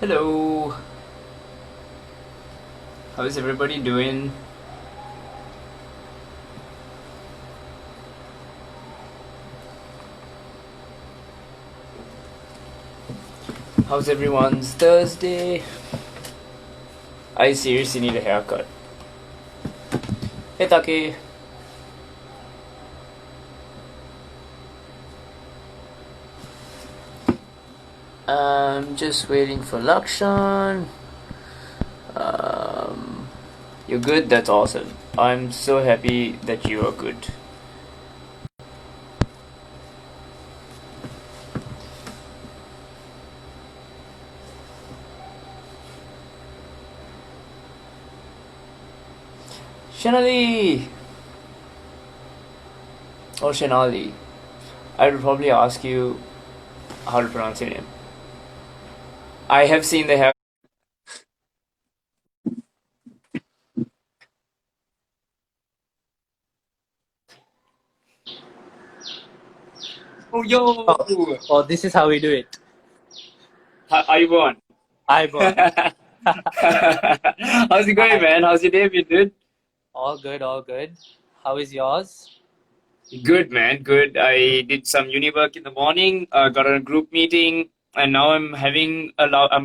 Hello, how's everybody doing? How's everyone's Thursday? I seriously need a haircut. Hey Taki. I'm just waiting for Lakshan. Um, you're good? That's awesome. I'm so happy that you are good. Shanali! Or Shanali. I would probably ask you how to pronounce your name. I have seen the hair. Oh, yo! Oh, oh, this is how we do it. How you going? Hi, Bon. How's it going, Hi. man? How's your day been, dude? All good, all good. How is yours? Good, man. Good. I did some uni work in the morning. Got on a group meeting, and now I'm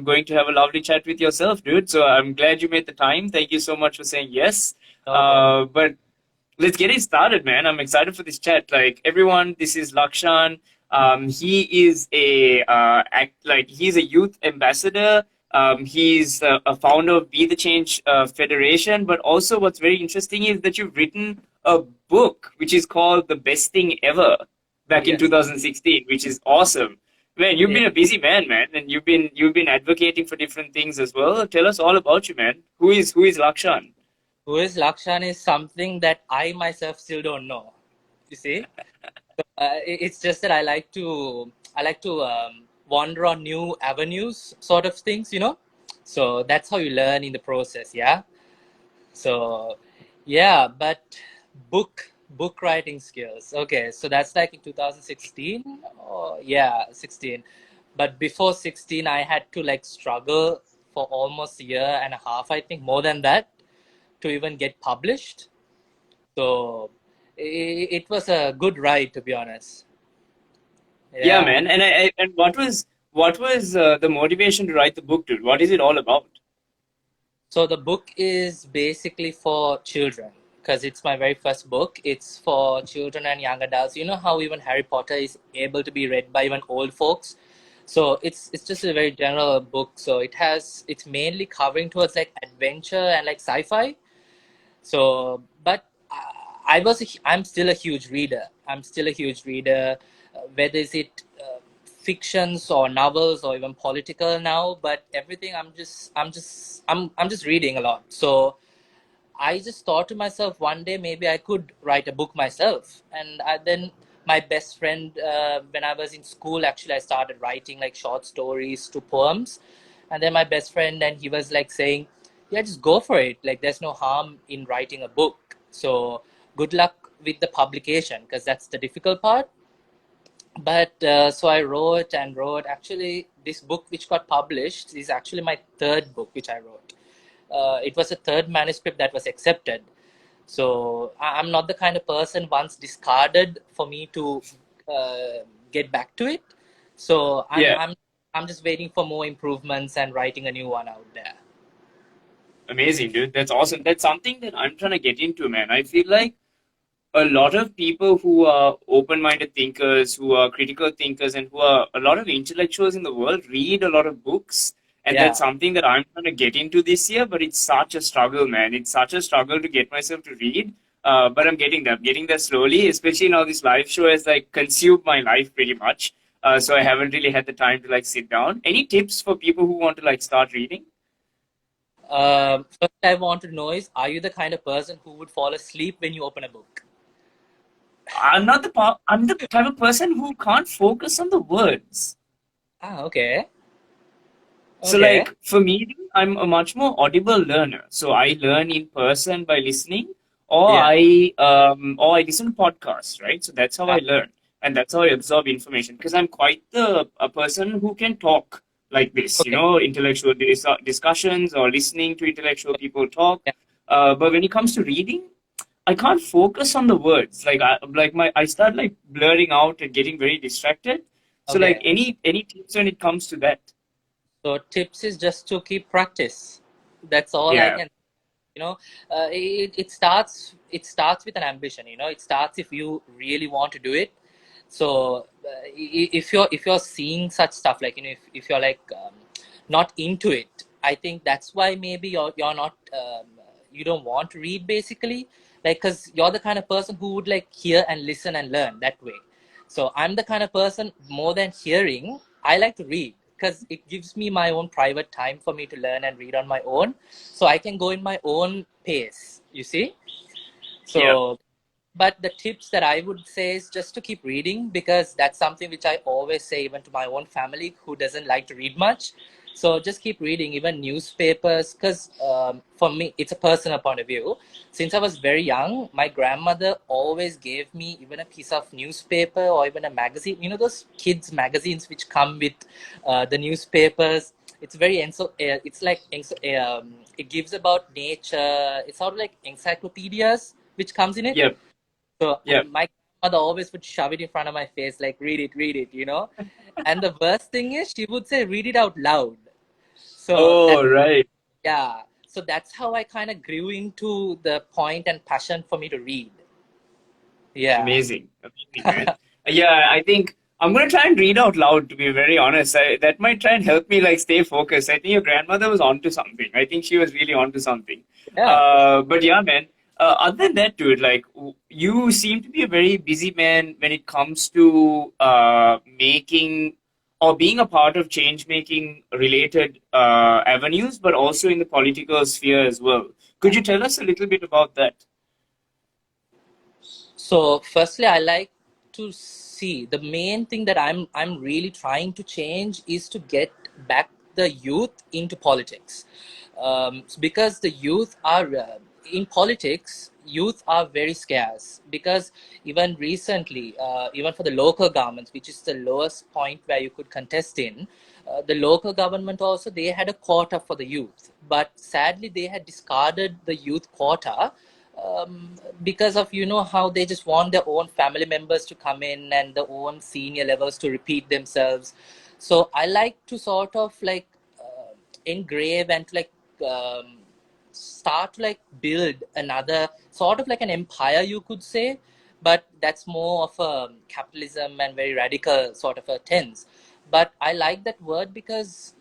going to have a lovely chat with yourself, dude. So I'm glad you made the time. Thank you so much for saying yes. No problem. But let's get it started, man. I'm excited for this chat. Like everyone, this is Lakshan. He is he's a youth ambassador. He's a founder of Be the Change Federation. But also, what's very interesting is that you've written a book which is called The Best Thing Ever back in Yes. 2016, which is awesome. Man, you've Yeah. been a busy man, and you've been advocating for different things as well. Tell us all about you, man. Who is Lakshan? Who is Lakshan is something that I myself still don't know. You see, it's just that I like to wander on new avenues, sort of things. So that's how you learn in the process. Yeah. So, yeah, but book writing skills. Okay, so that's like in 2016. Oh, yeah, 16. But before 16, I had to like struggle for almost a year and a half, I think, more than that, to even get published. So it was a good ride, to be honest. Yeah, Yeah. man. And what was the motivation to write the book, dude? What is it all about? So the book is basically for children because it's my very first book. It's for children and young adults. You know how even Harry Potter is able to be read by even old folks. So it's just a very general book. So it's mainly covering towards like adventure and like sci-fi. So, but I'm still a huge reader. I'm still a huge reader, whether is it fictions or novels or even political now. But everything, I'm just reading a lot. So I just thought to myself one day maybe I could write a book myself. And then my best friend, when I was in school, actually I started writing like short stories to poems. And then my best friend, and he was like saying, "Yeah, just go for it. Like there's no harm in writing a book. So good luck with the publication because that's the difficult part." But so I wrote and wrote. Actually, this book which got published is actually my third book which I wrote. It was a third manuscript that was accepted. So I'm not the kind of person once discarded for me to get back to it. So Yeah, I'm just waiting for more improvements and writing a new one out there. amazing, dude. That's awesome. That's something that I'm trying to get into, man. I feel like a lot of people who are open-minded thinkers, who are critical thinkers, and who are a lot of intellectuals in the world read a lot of books. And that's Yeah. something that I'm trying to get into this year, but it's such a struggle, man. It's such a struggle to get myself to read. But I'm getting there. I'm getting there slowly, especially now this live show has like consumed my life pretty much. So I haven't really had the time to like sit down. Any tips for people who want to like start reading? First, I want to know is, are you the kind of person who would fall asleep when you open a book? I'm the type of person who can't focus on the words. Ah, okay. So Okay. like for me, I'm a much more audible learner. So I learn in person by listening, Yeah. or I listen to podcasts, right? So that's how I Ah, learn, and that's how I absorb information. Because I'm quite a person who can talk. like this, Okay. intellectual discussions or listening to intellectual people talk. Yeah. But when it comes to reading, I can't focus on the words. I start like blurring out and getting very distracted. So like Okay. any tips when it comes to that? So tips is just to keep practice. That's all I Yeah. can. It starts with an ambition. It starts if you really want to do it. So if you're seeing such stuff, like if you're like not into it, I think that's why maybe you're not you don't want to read, basically, like, because you're the kind of person who would like hear and listen and learn that way. So I'm the kind of person, more than hearing, I like to read, because it gives me my own private time for me to learn and read on my own, so I can go in my own pace, you see. Yeah. So, but the tips that I would say is just to keep reading, because that's something which I always say even to my own family who doesn't like to read much. So just keep reading, even newspapers, because for me, it's a personal point of view. Since I was very young, my grandmother always gave me even a piece of newspaper or even a magazine. Those kids' magazines which come with the newspapers. It's very it's like it gives about nature. It's sort of like encyclopedias which comes in it. Yeah. So Yeah. my mother always would shove it in front of my face, like, read it. And the worst thing is, she would say, read it out loud. So Oh, right. yeah. So that's how I kind of grew into the point and passion for me to read. Yeah. Amazing. Amazing, man. Yeah, I think I'm gonna try and read out loud, to be very honest. That might try and help me like stay focused. I think your grandmother was onto something. I think she was really onto something. Yeah, for sure. But yeah, man. Other than that, dude, like you seem to be a very busy man when it comes to making or being a part of change making related avenues, but also in the political sphere as well. Could you tell us a little bit about that? So firstly, I like to see the main thing that I'm really trying to change is to get back the youth into politics, because the youth are in politics. Youth are very scarce, because even recently, even for the local governments, which is the lowest point where you could contest in, the local government also, they had a quota for the youth, but sadly they had discarded the youth quota, because of how they just want their own family members to come in and the own senior levels to repeat themselves. So I like to sort of like engrave and to like start to like build another sort of like an empire, you could say, but that's more of a capitalism and very radical sort of a tense. But I like that word because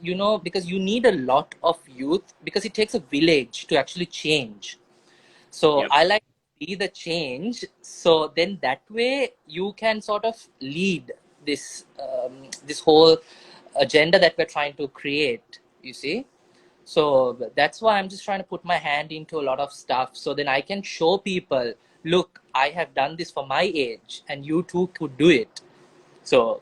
because you need a lot of youth, because it takes a village to actually change. So Yep. I like to see the change. So then that way you can sort of lead this whole agenda that we're trying to create. You see. So that's why I'm just trying to put my hand into a lot of stuff. So then I can show people, look, I have done this for my age, and you too could do it. So,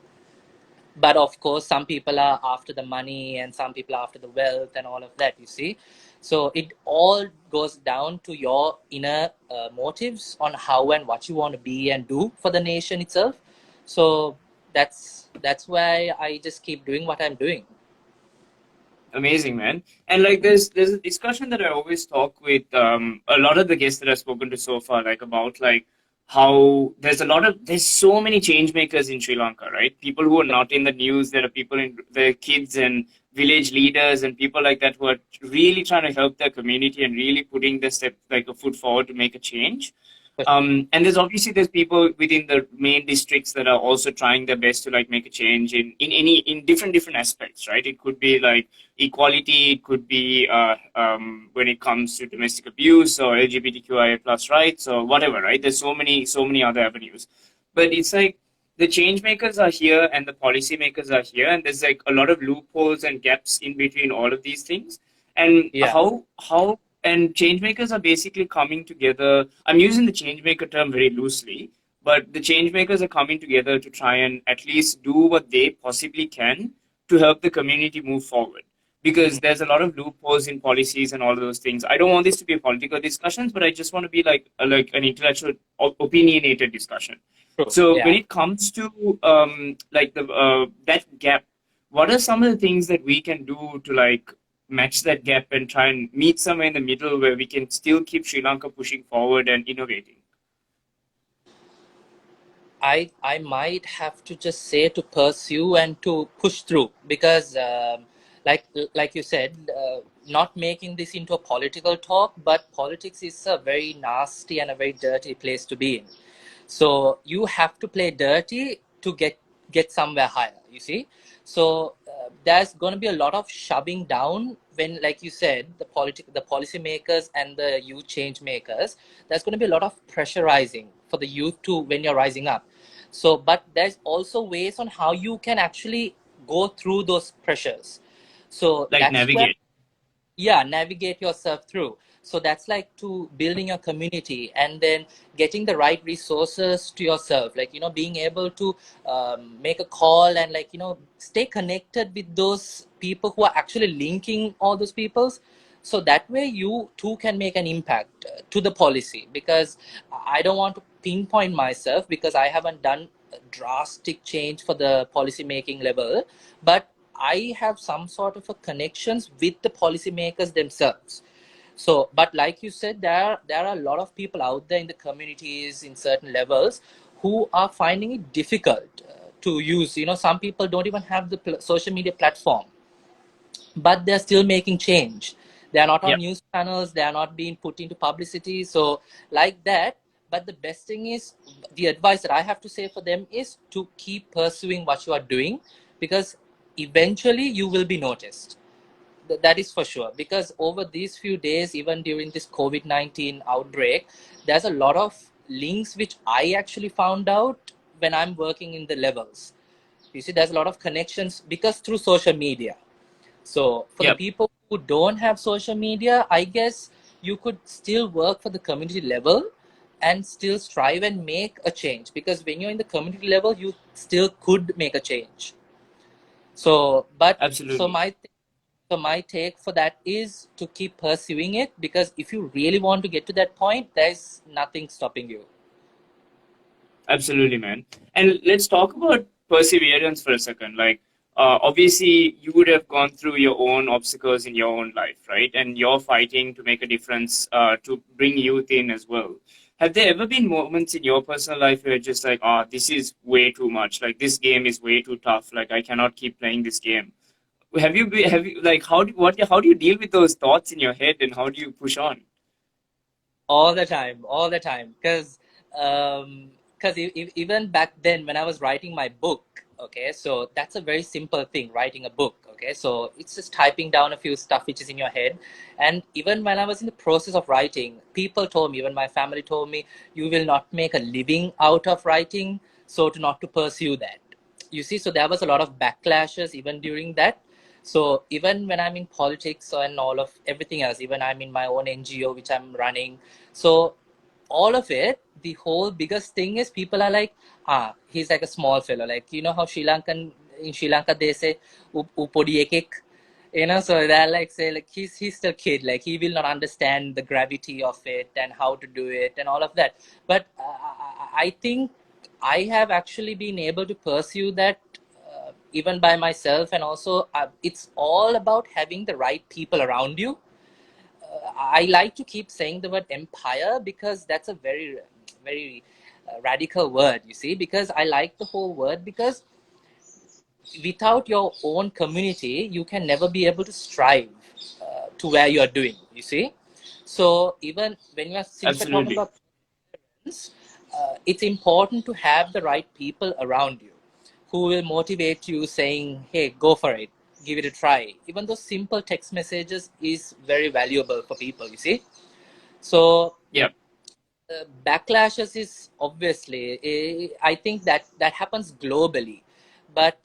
but of course some people are after the money and some people are after the wealth and all of that, you see. So it all goes down to your inner motives on how and what you want to be and do for the nation itself. So that's why I just keep doing what I'm doing. Amazing, man. And like there's a discussion that I always talk with a lot of the guests that I've spoken to so far, like about like how there's so many change makers in Sri Lanka, right? People who are not in the news, there are people in the kids and village leaders and people like that who are really trying to help their community and really putting the step like a foot forward to make a change. And there's people within the main districts that are also trying their best to like make a change in different aspects, right? It could be like equality, it could be when it comes to domestic abuse or LGBTQIA plus rights or whatever, right? There's so many other avenues, but it's like the change makers are here and the policy makers are here, and there's like a lot of loopholes and gaps in between all of these things. And Yeah. how and change makers are basically coming together. I'm using the change maker term very loosely, but the change makers are coming together to try and at least do what they possibly can to help the community move forward. Because Mhm. there's a lot of loopholes in policies and all of those things. I don't want this to be a political discussion, but I just want to be like an intellectual, opinionated discussion. True. So when Yeah. it comes to like the that gap, what are some of the things that we can do to like match that gap and try and meet somewhere in the middle where we can still keep Sri Lanka pushing forward and innovating? I might have to just say to pursue and to push through, because like you said, not making this into a political talk, but politics is a very nasty and a very dirty place to be in. So you have to play dirty to get somewhere higher, you see. So there's going to be a lot of shoving down when, like you said, the policy makers and the youth change makers, there's going to be a lot of pressurizing for the youth to when you're rising up. So but there's also ways on how you can actually go through those pressures. So Like that's where, navigate. yeah, navigate yourself through. So that's like to building your community and then getting the right resources to yourself, like, you know, being able to make a call and, like, you know, stay connected with those people who are actually linking all those peoples. So that way you too can make an impact to the policy, because I don't want to pinpoint myself because I haven't done a drastic change for the policy making level, but I have some sort of a connections with the policymakers themselves. So, but like you said, there are a lot of people out there in the communities in certain levels who are finding it difficult to use. You know, some people don't even have the social media platform, but they're still making change. They are not Yeah, on news channels. They are not being put into publicity. So, like that. But the best thing is, the advice that I have to say for them is to keep pursuing what you are doing, because eventually you will be noticed. That is for sure, because over these few days, even during this COVID-19 outbreak, there's a lot of links which I actually found out when I'm working in the levels. You see, there's a lot of connections because through social media. So for the yeah, people who don't have social media, I guess you could still work for the community level and still strive and make a change, because when you're in the community level, you still could make a change. So but so absolutely. my take for that is to keep pursuing it, because if you really want to get to that point, there's nothing stopping you. Absolutely, man. And let's talk about perseverance for a second. Like, obviously, you would have gone through your own obstacles in your own life, right? And you're fighting to make a difference, to bring youth in as well. Have there ever been moments in your personal life where you're just like, ah, this is way too much. Like, this game is way too tough. Like, I cannot keep playing this game. Have you, like, how do you deal with those thoughts in your head and how do you push on? All the time, because even back then when I was writing my book, okay, so that's a very simple thing, writing a book. Okay, so it's just typing down a few stuff which is in your head. And even when I was in the process of writing, people told me, even my family told me, you will not make a living out of writing, so to not to pursue that, you see. So there was a lot of backlashes even during that. So even when I'm in politics and all of everything else, even I'm in my own NGO which I'm running, so all of it, the whole biggest thing is people are like, he's like a small fellow. Like, you know how in Sri Lanka they say, upodi ekek. You know, so they're like, say, like, he's still kid. Like, he will not understand the gravity of it and how to do it and all of that. But I think I have actually been able to pursue that even by myself. And also, it's all about having the right people around you. I like to keep saying the word empire because that's a very radical word, you see, because I like the whole word, because without your own community, you can never be able to strive to where you are doing, you see. So even when you are, since we're talking Absolutely. about parents, it's important to have the right people around you who will motivate you, saying, hey, go for it, give it a try. Even those simple text messages is very valuable for people, you see. So Yeah, backlashes is obviously, I think that happens globally, but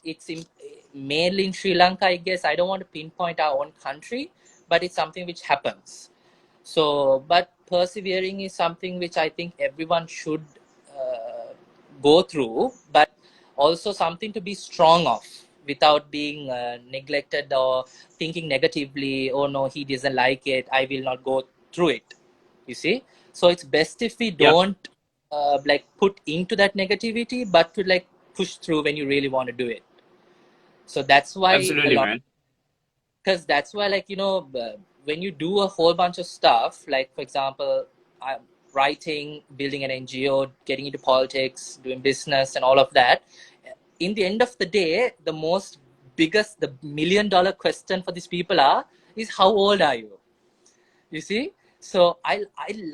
mainly in Sri Lanka, I guess. I don't want to pinpoint our own country, but it's something which happens. So but persevering is something which I think everyone should go through, but also something to be strong of without being neglected or thinking negatively. Oh no, he doesn't like it, I will not go through it, you see. So it's best if we yeah. don't like put into that negativity, but to like push through when you really want to do it. So that's why a Absolutely, lot, man. because that's why, like, when you do a whole bunch of stuff, like, for example, writing, building an NGO, getting into politics, doing business, and all of that, in the end of the day, the $1 million question for these people is how old are you? You see? So I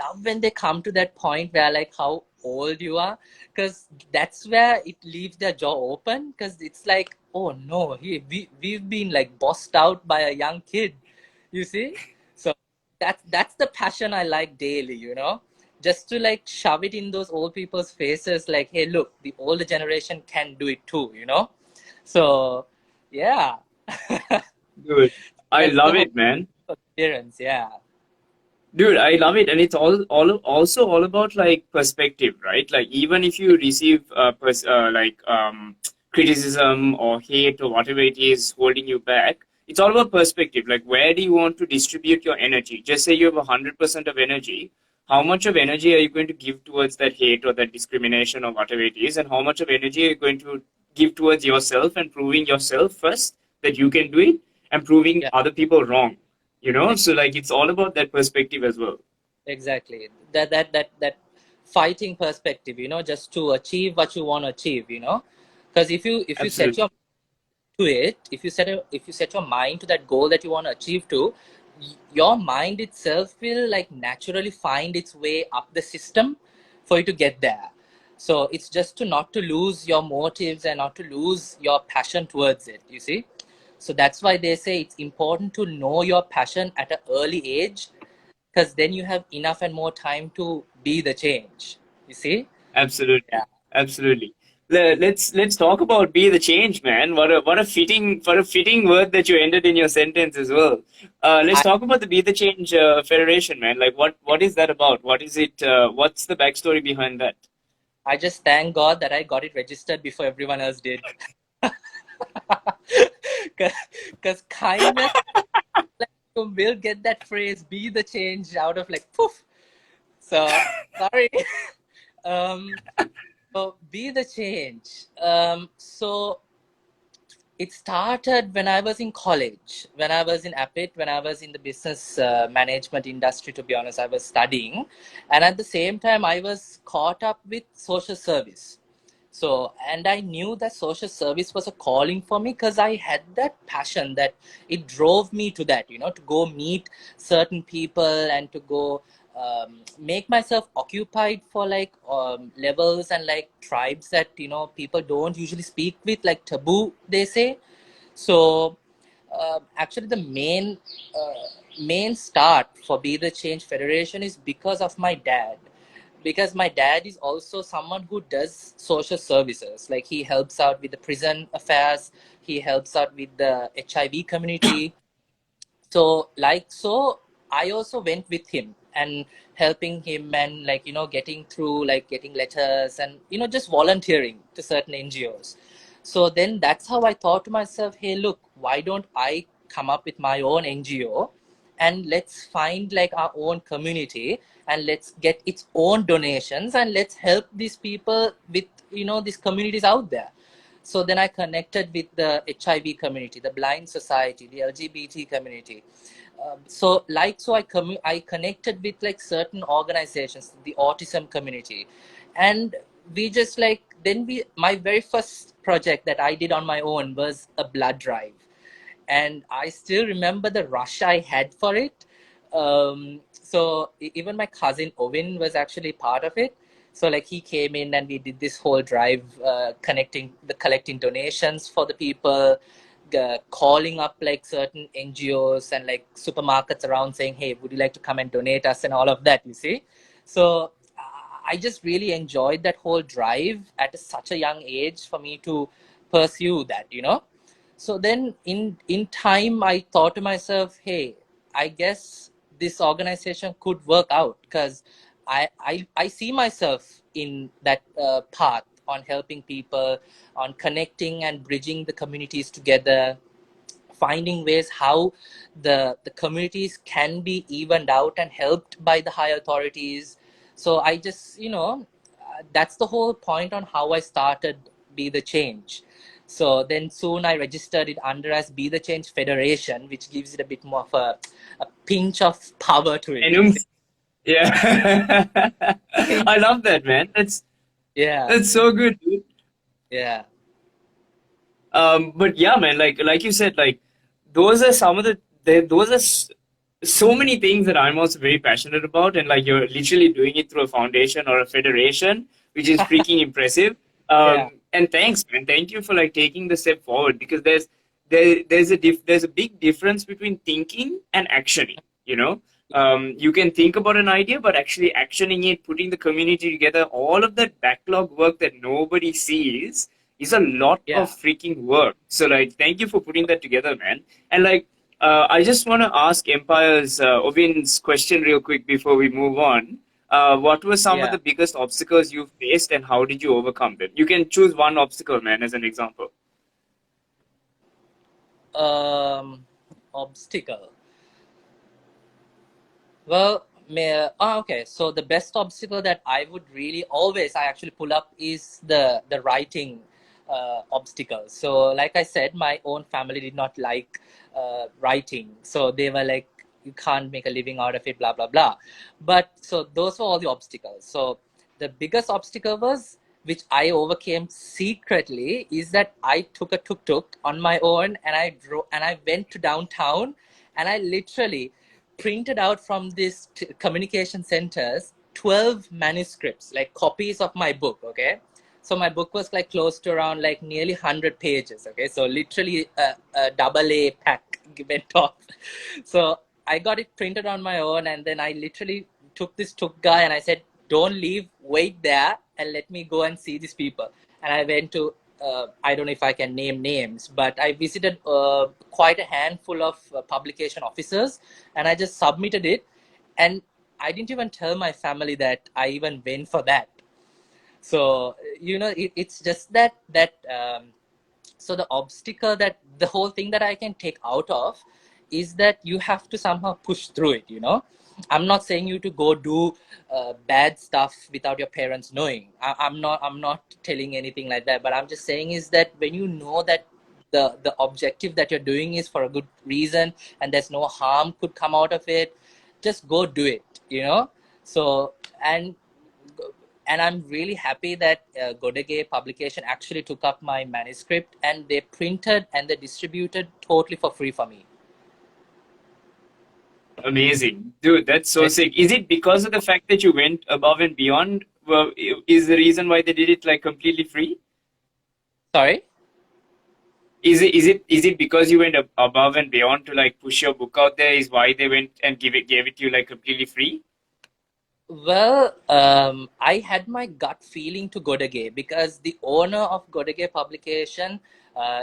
love when they come to that point where, like, how old you are, because that's where it leaves their jaw open, because it's like, oh no, we've been like bossed out by a young kid, you see? So that's the passion I like daily, just to like shove it in those old people's faces, like, hey, look, the older generation can do it too. So yeah. Dude, I That's the love whole it, man. experience. Yeah. Dude, I love it, and it's also all about like perspective, right? Like even if you receive criticism or hate or whatever it is holding you back, it's all about perspective. Like where do you want to distribute your energy? Just say you have 100% of energy. How much of energy are you going to give towards that hate or that discrimination or whatever it is, and how much of energy are you going to give towards yourself and proving yourself first that you can do it and proving Yeah. other people wrong? So like it's all about that perspective as well. Exactly. That fighting perspective, just to achieve what you want to achieve. Because if you set Absolutely. your to it, if you set your mind to that goal that you want to achieve to, your mind itself will like naturally find its way up the system for you to get there. So it's just to not to lose your motives and not to lose your passion towards it, you see. So that's why they say it's important to know your passion at an early age, because then you have enough and more time to be the change, you see. Absolutely. Yeah. Absolutely. Let's talk about be the change, man. What a fitting word that you ended in your sentence as well. Let's I, talk about the Be the Change Federation, man. Like what is that about? What is it? What's the backstory behind that? I just thank God that I got it registered before everyone else did. Because kindness, like, you will get that phrase, be the change, out of like poof. So sorry. um so be the change. So it started when I was in college, when I was in Appit, when I was in the business management industry. To be honest, I was studying, and at the same time I was caught up with social service. So, and I knew that social service was a calling for me, because I had that passion that it drove me to that, to go meet certain people and to go make myself occupied for like levels and like tribes that, people don't usually speak with, like taboo, they say. So, actually, the main start for Be the Change Federation is because of my dad. Because my dad is also someone who does social services. Like, he helps out with the prison affairs, he helps out with the HIV community. So I also went with him and helping him, and like, getting through, like getting letters and, just volunteering to certain NGOs. So then that's how I thought to myself, hey, look, why don't I come up with my own NGO, and let's find like our own community, and let's get its own donations, and let's help these people with, these communities out there. So then I connected with the HIV community, the Blind Society, the LGBT community. I connected with like certain organizations, the autism community, and we just like then we my very first project that I did on my own was a blood drive, and I still remember the rush I had for it. So even my cousin Owen was actually part of it. So like he came in and we did this whole drive, collecting donations for the people, calling up like certain NGOs and like supermarkets around saying, hey, would you like to come and donate us, and all of that, you see. So I just really enjoyed that whole drive at such a young age for me to pursue that. So then in time I thought to myself, hey, I guess this organization could work out, because I see myself in that path on helping people, on connecting and bridging the communities together, finding ways how the communities can be evened out and helped by the high authorities. So I just, that's the whole point on how I started Be the Change. So then soon I registered it under as Be the Change Federation, which gives it a bit more of a pinch of power to it. And yeah. Pinch. I love that, man. Yeah, That's so good, dude. yeah, But yeah, man, like you said, like those are some of those are so many things that I'm also very passionate about, and like you're literally doing it through a foundation or a federation, which is freaking impressive. yeah, And thanks, man. Thank you for like taking the step forward, because there's a big difference between thinking and actioning. You know, you can think about an idea, but actually actioning it, putting the community together, all of that backlog work that nobody sees is a lot of yeah, freaking work. So like, thank you for putting that together, man. And like, I just want to ask Empire's Ovin's question real quick before we move on. What were some of yeah. the biggest obstacles you faced, and how did you overcome them? You can choose one obstacle, man, as an example. Obstacle. Well, okay. So the best obstacle that I would really always I actually pull up is the writing obstacle. So like I said, my own family did not like writing, so they were like, you can't make a living out of it, blah blah blah. But so those were all the obstacles. So the biggest obstacle was, which I overcame secretly, is that I took a tuk-tuk on my own and I drove and I went to downtown and I literally printed out from these communication centers 12 manuscripts, like copies of my book. Okay, so my book was like close to around like nearly 100 pages. Okay, so literally a double A pack went off. So I got it printed on my own, and then I literally took this tuk guy and I said, don't leave, wait there and let me go and see these people. And I went to I don't know if I can name names, but I visited quite a handful of publication officers, and I just submitted it. And I didn't even tell my family that I even went for that. So it's just so the obstacle, that the whole thing that I can take out of is that you have to somehow push through it. I'm not saying you to go do bad stuff without your parents knowing. I'm not telling anything like that, but I'm just saying is that when you know that the objective that you're doing is for a good reason and there's no harm could come out of it, just go do it. So and I'm really happy that Godege Publication actually took up my manuscript and they printed and they distributed totally for free for me. Amazing, dude. That's so sick. Is it because of the fact that you went above and beyond? Well, is the reason why they did it like completely free? Sorry? Is it because you went above and beyond to like push your book out there? Is why they went and gave it to you like completely free? Well, I had my gut feeling to Godege because the owner of Godege Publication,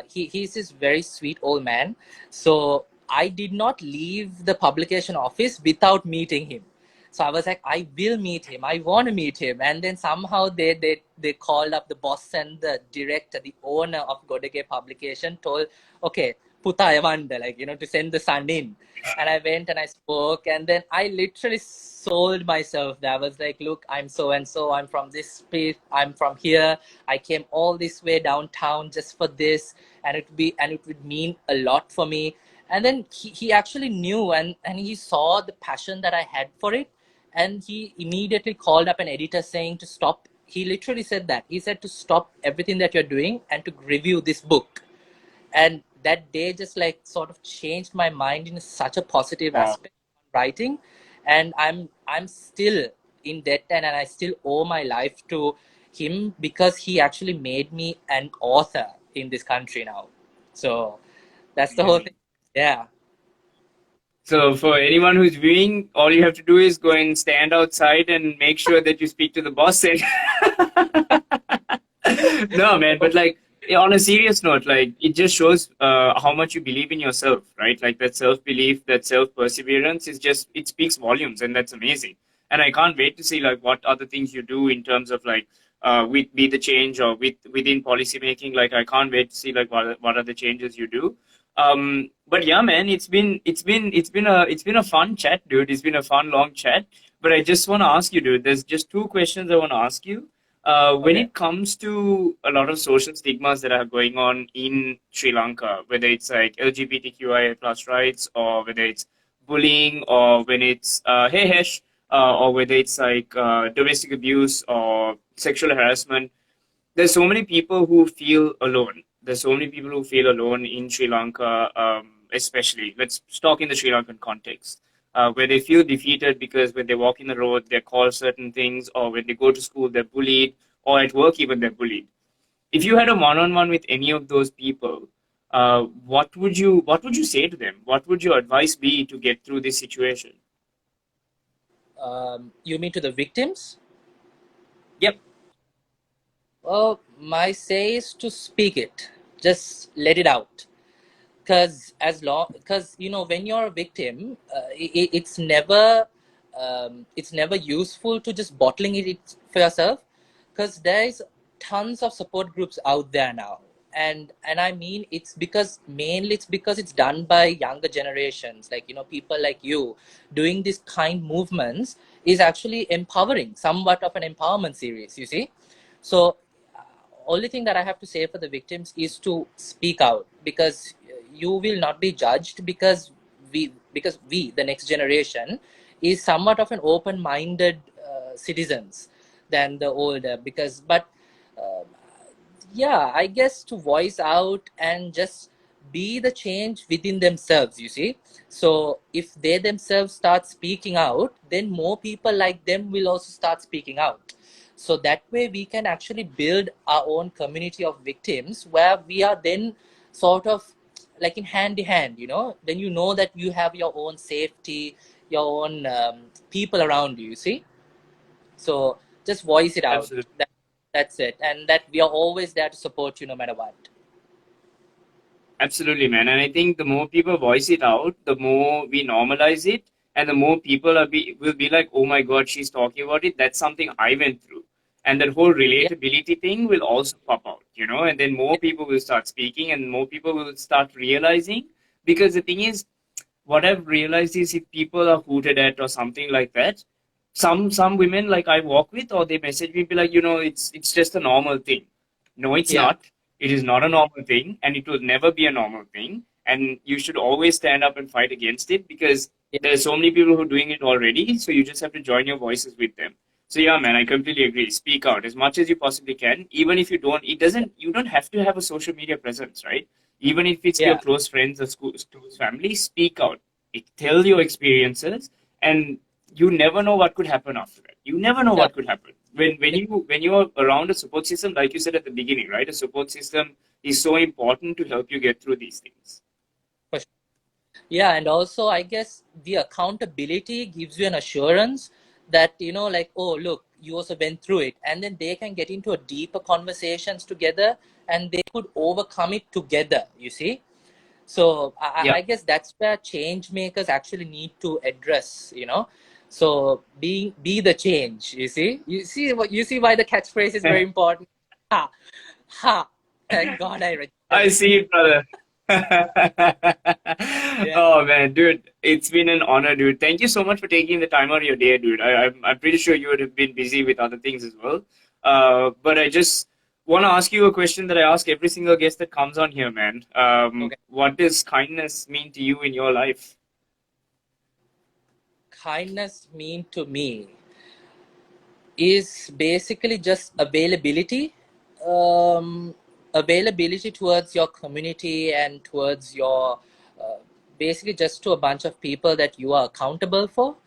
he's this very sweet old man. So I did not leave the publication office without meeting him. So I was like, I will meet him. I want to meet him. And then somehow they called up the boss and the director, the owner of Godege Publication, told, okay, Puta Evanda, like, to send the son in. And I went and I spoke, and then I literally sold myself there. I was like, look, I'm so and so, I'm from this place, I'm from here. I came all this way downtown just for this, and it would mean a lot for me. And then he actually knew and he saw the passion that I had for it. And he immediately called up an editor saying to stop. He literally said that. He said to stop everything that you're doing and to review this book. And that day just like sort of changed my mind in such a positive Wow. aspect of writing. And I'm still in debt, and I still owe my life to him because he actually made me an author in this country now. So that's the whole thing. Yeah. So for anyone who's viewing, all you have to do is go and stand outside and make sure that you speak to the boss. And no, man, but like on a serious note, like it just shows how much you believe in yourself, right? Like that self-belief, that self-perseverance is just, it speaks volumes, and that's amazing. And I can't wait to see like what other things you do in terms of like with Be the Change or within policy making. Like I can't wait to see like what are the changes you do. But yeah, man, it's been a fun chat, dude. It's been a fun long chat. But I just want to ask you, dude. There's just two questions I want to ask you. When Okay. it comes to a lot of social stigmas that are going on in Sri Lanka, whether it's like LGBTQIA plus rights, or whether it's bullying, or when it's hey hesh, or whether it's like domestic abuse or sexual harassment, there's so many people who feel alone. There's so many people who feel alone in Sri Lanka, especially. Let's talk in the Sri Lankan context, where they feel defeated because when they walk in the road, they're called certain things, or when they go to school, they're bullied, or at work, even they're bullied. If you had a one-on-one with any of those people, what would you say to them? What would your advice be to get through this situation? You mean to the victims? Yep. Well, my say is to speak it. Just let it out. Because you know, when you're a victim, it's never useful to just bottling it for yourself, because there's tons of support groups out there now. And I mean, it's because it's done by younger generations, like, you know, people like you doing this kind movements is actually empowering, somewhat of an empowerment series, you see. So only thing that I have to say for the victims is to speak out, because you will not be judged, because we the next generation is somewhat of an open-minded citizens than the older. Because but uh, yeah, I guess to voice out and just be the change within themselves, you see. So if they themselves start speaking out, then more people like them will also start speaking out. So that way we can actually build our own community of victims, where we are then sort of like in hand in hand, you know. Then you know that you have your own safety, your own people around you, you see. So just voice it out. Absolutely. That's it. And that we are always there to support you no matter what. Absolutely, man. And I think the more people voice it out, the more we normalize it, and the more people will be like, "Oh my God, she's talking about it. That's something I went through," and that whole Yeah, relatability thing will also pop out, and then more yeah, people will start speaking, and more people will start realizing. Because the thing is, what I've realized is if people are hooted at or something like that, some women like I walk with or they message me be like, it's just a normal thing. No, it's yeah, not. It is not a normal thing, and it will never be a normal thing. And you should always stand up and fight against it because yeah, there's so many people who are doing it already. So you just have to join your voices with them. So yeah, man, I completely agree. Speak out as much as you possibly can. Even if you don't, you don't have to have a social media presence, right? Even if it's your yeah. close friends or school, close family, speak out. Tell your experiences, and you never know what could happen after that. You never know Yeah, what could happen when you're around a support system, like you said at the beginning, right? A support system is so important to help you get through these things. for sure. Yeah, and also I guess the accountability gives you an assurance that, you know, like, oh look, you also went through it, and then they can get into a deeper conversations together, and they could overcome it together, you see. So Yeah, I guess that's where change makers actually need to address, you know. So be the change, you see why the catchphrase is very important. Ha ha, thank God I registered I it. see it, brother. Yeah, Oh man, dude, it's been an honor, dude. Thank you so much for taking the time out of your day, dude. I'm pretty sure you would have been busy with other things as well. But I just want to ask you a question that I ask every single guest that comes on here, man. okay. What does kindness mean to you in your life? Kindness mean to me is basically just availability, um, availability towards your community and towards your basically just to a bunch of people that you are accountable for,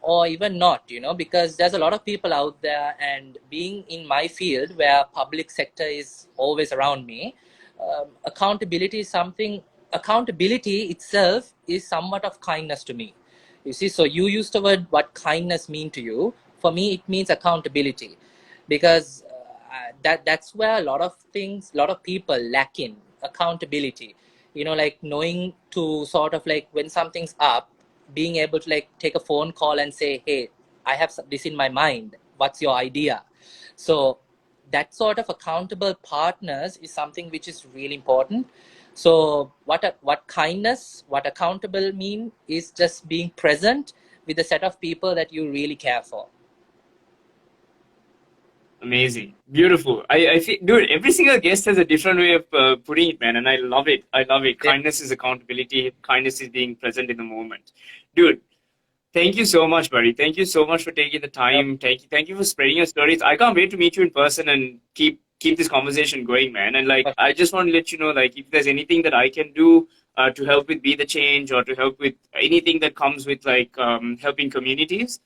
or even not, you know, because there's a lot of people out there, and being in my field where public sector is always around me, accountability is something. Accountability itself is somewhat of kindness to me, you see. So you used the word what kindness mean to you. For me it means accountability, because that's where a lot of things, a lot of people lack in accountability, you know, like knowing to sort of like when something's up, being able to like take a phone call and say, hey, I have this in my mind, what's your idea? So that sort of accountable partners is something which is really important. So what kindness, what accountable mean is just being present with a set of people that you really care for. Amazing. Beautiful. I feel, dude, every single guest has a different way of putting it, man, and I love it. I love it. Yeah. Kindness is accountability. Kindness is being present in the moment. Dude, thank you so much, buddy. Thank you so much for taking the time. Thank you for spreading your stories. I can't wait to meet you in person and keep this conversation going, man. And like, I just want to let you know, like, if there's anything that I can do to help with Be the Change or to help with anything that comes with like helping communities,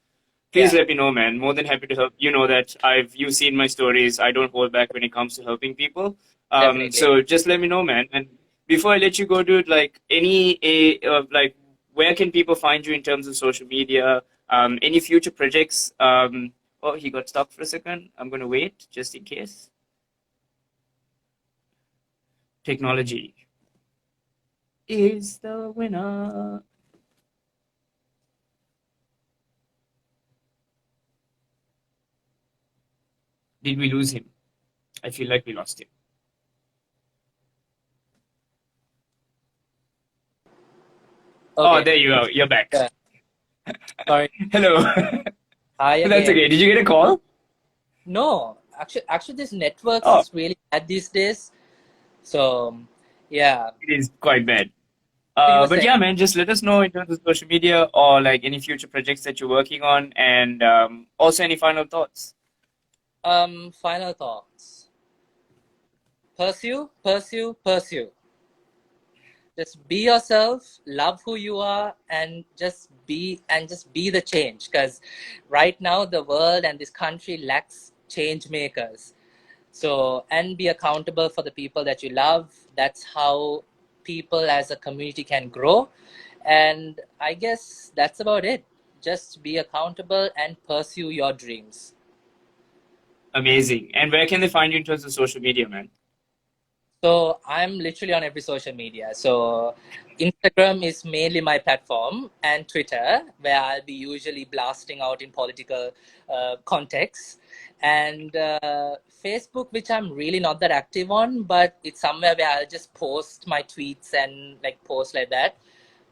please Yeah, let me know, man. More than happy to help. You know that you've seen my stories. I don't hold back when it comes to helping people. definitely. So just let me know, man. And before I let you go, dude, like like where can people find you in terms of social media? Any future projects? Oh, he got stuck for a second. I'm gonna wait just in case. Technology is the winner. Did we lose him? I feel like we lost him. Oh, Okay. there you go. You're back. Yeah. Sorry. Hello. Hi That's again. okay. Did you get a call? No, actually, this networks Oh, is really bad these days. So, yeah. it is quite bad. So you were But saying, yeah, man, just let us know in terms of social media or like any future projects that you're working on, and also any final thoughts. final thoughts. Pursue, pursue, pursue. Just be yourself, love who you are, and just be the change. Because right now the world and this country lacks change makers. So, and be accountable for the people that you love. That's how people as a community can grow. And I guess that's about it. Just be accountable and pursue your dreams. Amazing. And where can they find you in terms of social media, man? So I'm literally on every social media. So Instagram is mainly my platform, and Twitter, where I'll be usually blasting out in political contexts, and Facebook, which I'm really not that active on, but it's somewhere where I'll just post my tweets and like post like that.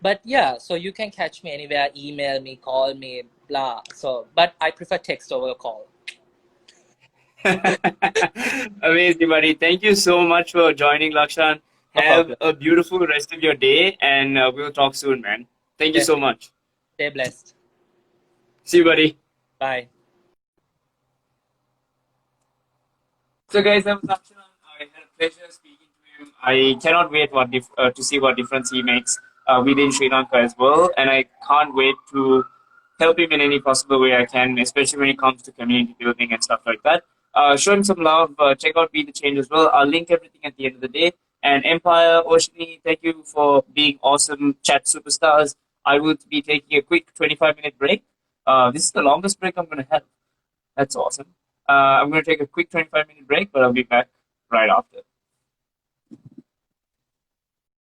But yeah, so you can catch me anywhere, email me, call me, blah. So, but I prefer text over call. Amazing, buddy. Thank you so much for joining, Lakshan. No Have problem. a beautiful rest of your day, and we'll talk soon, man. Thank you so Definitely. much. Stay blessed. See you, buddy. Bye. So, guys, that was Akshan. I had a pleasure speaking to him. I cannot wait to see what difference he makes within Sri Lanka as well, and I can't wait to help him in any possible way I can, especially when it comes to community building and stuff like that. Show him some love. Check out Be the Change as well. I'll link everything at the end of the day. And Empire, Oshini, thank you for being awesome chat superstars. I will be taking a quick 25-minute break. This is the longest break I'm going to have. That's awesome. I'm going to take a quick 25-minute break, but I'll be back right after.